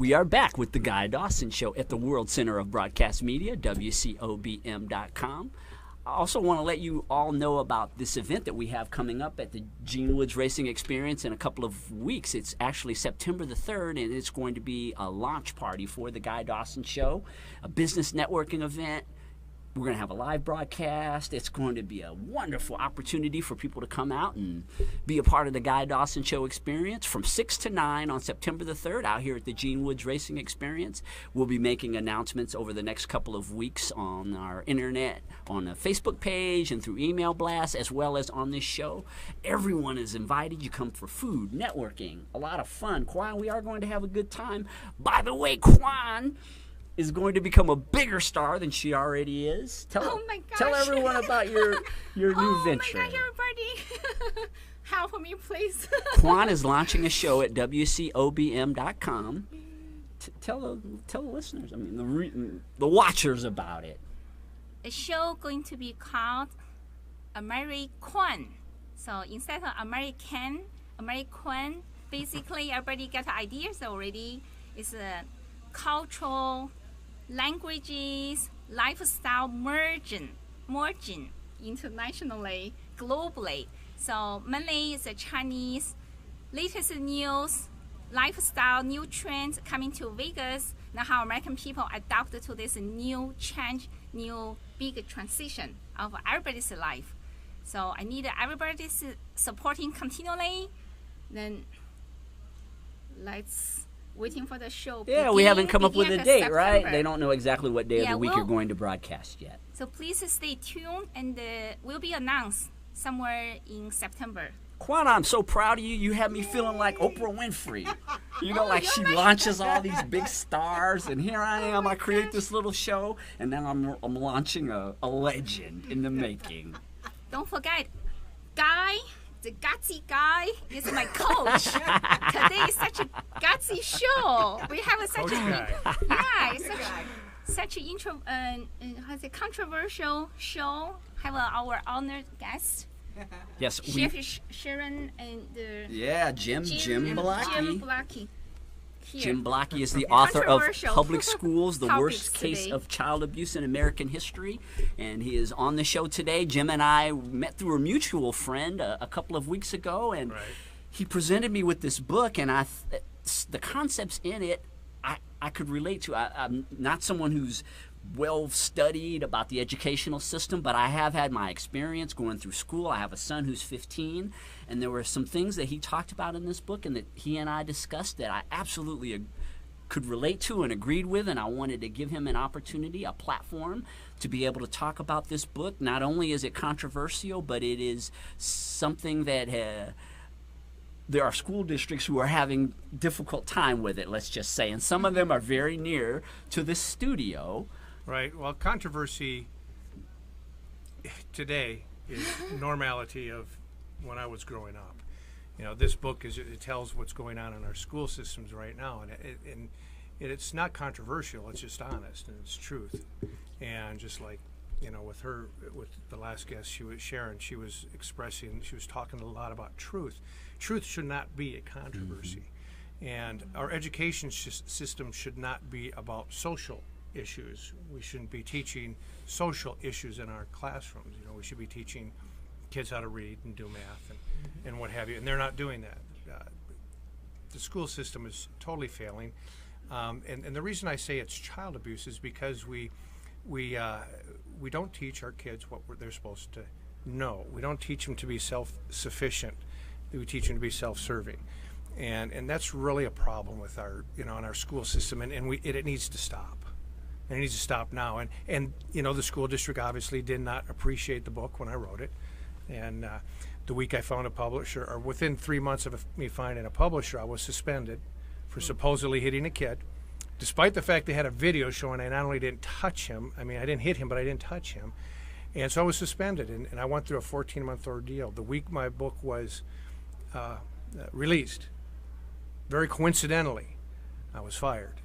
We are back with the Guy Dawson Show at the World Center of Broadcast Media, WCOBM.com. I also want to let you all know about this event that we have coming up at the Gene Woods Racing Experience in a couple of weeks. It's actually September the 3rd, and it's going to be a launch party for the Guy Dawson Show, a business networking event. We're going to have a live broadcast. It's going to be a wonderful opportunity for people to come out and be a part of the Guy Dawson Show experience from 6 to 9 on September the 3rd out here at the Gene Woods Racing Experience. We'll be making announcements over the next couple of weeks on our internet, on the Facebook page, and through email blasts, as well as on this show. Everyone is invited. You come for food, networking, a lot of fun. Kwan, we are going to have a good time. By the way, Kwan is going to become a bigger star than she already is. Tell everyone about your new venture. Oh my gosh, everybody. Help me, please. Kwan is launching a show at WCOBM.com. Tell the listeners, I mean, the watchers about it. The show going to be called American. So instead of American, basically everybody got ideas already. It's a cultural, languages, lifestyle merging internationally, globally. So mainly it's the Chinese, latest news, lifestyle, new trends coming to Vegas. Now how American people adapted to this new change, new big transition of everybody's life. So I need everybody's supporting continually. Then let's waiting for the show. Yeah, we haven't come up with a date, September. right? They don't know exactly what day of the week you're going to broadcast yet. So please stay tuned, and will be announced somewhere in September. Kwan, I'm so proud of you. You have me feeling like Oprah Winfrey. You know, like she launches all these big stars, and here I am. I create this little show, and now I'm launching a legend in the making. Don't forget, Guy, the gutsy guy, is my coach. Today is such a gutsy show. We have such a controversial show. Have our honored guest. Yes, Chef Sharon and Jim Blockey. Jim Blockey is the author of Public Schools, The Worst Case of Child Abuse in American History, and he is on the show today. Jim and I met through a mutual friend a couple of weeks ago, and he presented me with this book, and the concepts in it I could relate to. I'm not someone who's well studied about the educational system, but I have had my experience going through school. I have a son who's 15, and there were some things that he talked about in this book and that he and I discussed that I absolutely could relate to and agreed with, and I wanted to give him an opportunity, a platform to be able to talk about this book. Not only is it controversial, but it is something that there are school districts who are having difficult time with it, let's just say, and some of them are very near to this studio. Right. Well, controversy today is normality of when I was growing up. You know, this book it tells what's going on in our school systems right now, and it's not controversial. It's just honest and it's truth. And just like, you know, with the last guest, Sharon. She was talking a lot about truth. Truth should not be a controversy, and our education system should not be about social issues. We shouldn't be teaching social issues in our classrooms. You know, we should be teaching kids how to read and do math and what have you, and they're not doing that. The school system is totally failing, and the reason I say it's child abuse is because we don't teach our kids what they're supposed to know. We don't teach them to be self-sufficient. We teach them to be self-serving, and that's really a problem with our, you know, in our school system, and it needs to stop. And it needs to stop now. And you know, the school district obviously did not appreciate the book when I wrote it. And the week I found a publisher, or within 3 months of me finding a publisher, I was suspended for supposedly hitting a kid, despite the fact they had a video showing I not only didn't touch him, I mean, I didn't hit him, but I didn't touch him. And so I was suspended, and I went through a 14-month ordeal. The week my book was released, very coincidentally, I was fired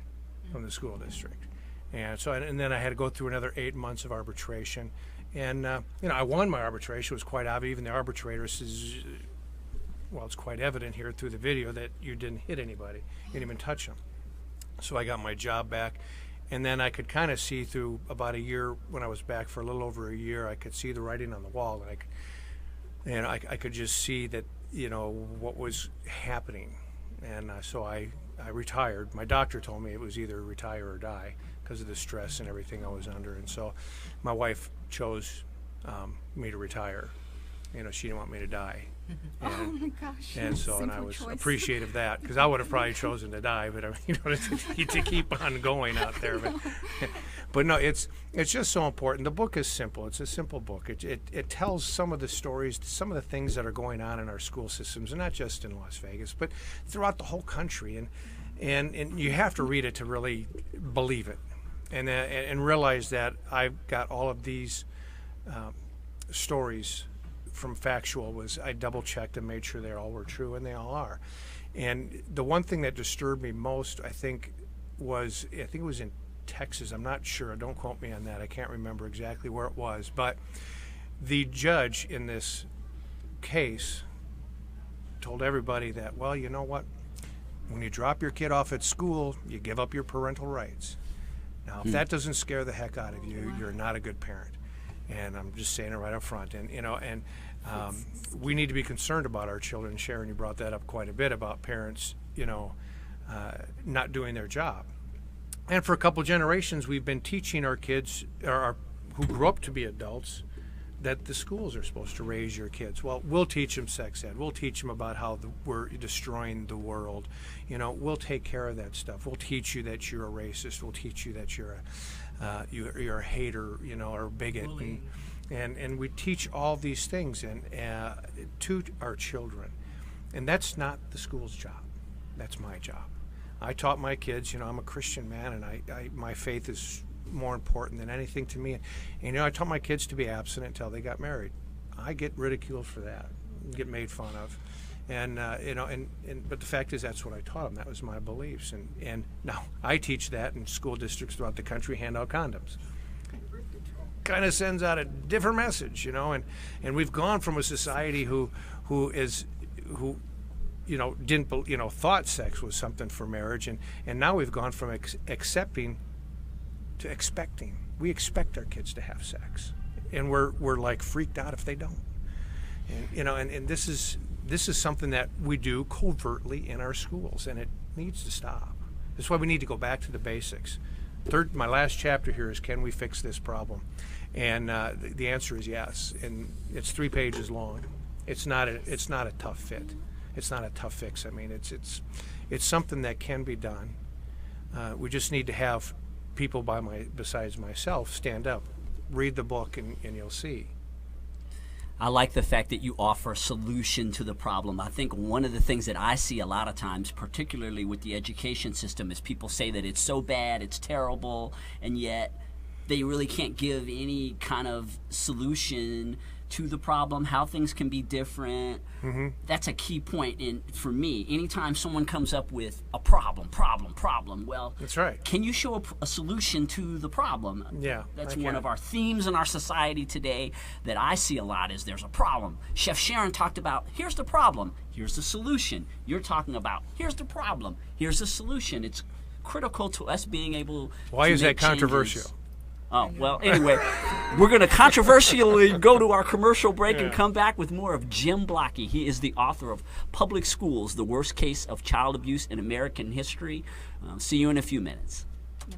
from the school district. And so, and then I had to go through another 8 months of arbitration, and you know, I won my arbitration. It was quite obvious. Even the arbitrator says, "Well, it's quite evident here through the video that you didn't hit anybody, you didn't even touch them." So I got my job back. And then I could kind of see through about a year, when I was back for a little over a year, I could see the writing on the wall. And I could just see that, what was happening. And so I retired. My doctor told me it was either retire or die because of the stress and everything I was under. And so my wife chose me to retire. She didn't want me to die. Oh my gosh! And so, and I was appreciative of that, because I would have probably chosen to die, but to keep on going out there. But no, it's just so important. The book is simple. It's a simple book. It tells some of the stories, some of the things that are going on in our school systems, and not just in Las Vegas, but throughout the whole country. And you have to read it to really believe it, and realize that I've got all of these stories from factual. I double checked and made sure they all were true, and they all are. And the one thing that disturbed me most, I think it was in Texas. I'm not sure. Don't quote me on that. I can't remember exactly where it was. But the judge in this case told everybody that, well, you know what? When you drop your kid off at school, you give up your parental rights. Now, if that doesn't scare the heck out of you, you're not a good parent. And I'm just saying it right up front. And we need to be concerned about our children. Sharon, you brought that up quite a bit about parents, not doing their job. And for a couple generations, we've been teaching our kids, who grew up to be adults, that the schools are supposed to raise your kids. Well, we'll teach them sex ed. We'll teach them about how we're destroying the world. We'll take care of that stuff. We'll teach you that you're a racist. We'll teach you that you're a hater, or a bigot. And we teach all these things to our children. And that's not the school's job. That's my job. I taught my kids, I'm a Christian man, and my faith is more important than anything to me. And I taught my kids to be abstinent until they got married. I get ridiculed for that, get made fun of. But the fact is, that's what I taught them. That was my beliefs. And now I teach that in school districts throughout the country, hand out condoms. Kind of sends out a different message, and we've gone from a society who didn't, thought sex was something for marriage, and now we've gone from accepting to expecting. We expect our kids to have sex, and we're like freaked out if they don't. And this is something that we do covertly in our schools, and it needs to stop. That's why we need to go back to the basics. My last chapter here is, can we fix this problem? And the answer is yes. And it's 3 pages long. It's not a tough fit. It's not a tough fix. I mean, it's something that can be done. We just need to have people besides myself stand up, read the book, and you'll see. I like the fact that you offer a solution to the problem. I think one of the things that I see a lot of times, particularly with the education system, is people say that it's so bad, it's terrible, and yet they really can't give any kind of solution to the problem, how things can be different. Mm-hmm. That's a key point for me. Anytime someone comes up with a problem, well, that's right. Can you show a solution to the problem? Yeah, that's one of our themes in our society today that I see a lot is there's a problem. Chef Sharon talked about, here's the problem, here's the solution. You're talking about, here's the problem, here's the solution. It's critical to us being able Why to is make that controversial? Changes. Oh, well, anyway, we're going to controversially go to our commercial break and come back with more of Jim Blockey. He is the author of Public Schools, The Worst Case of Child Abuse in American History. See you in a few minutes.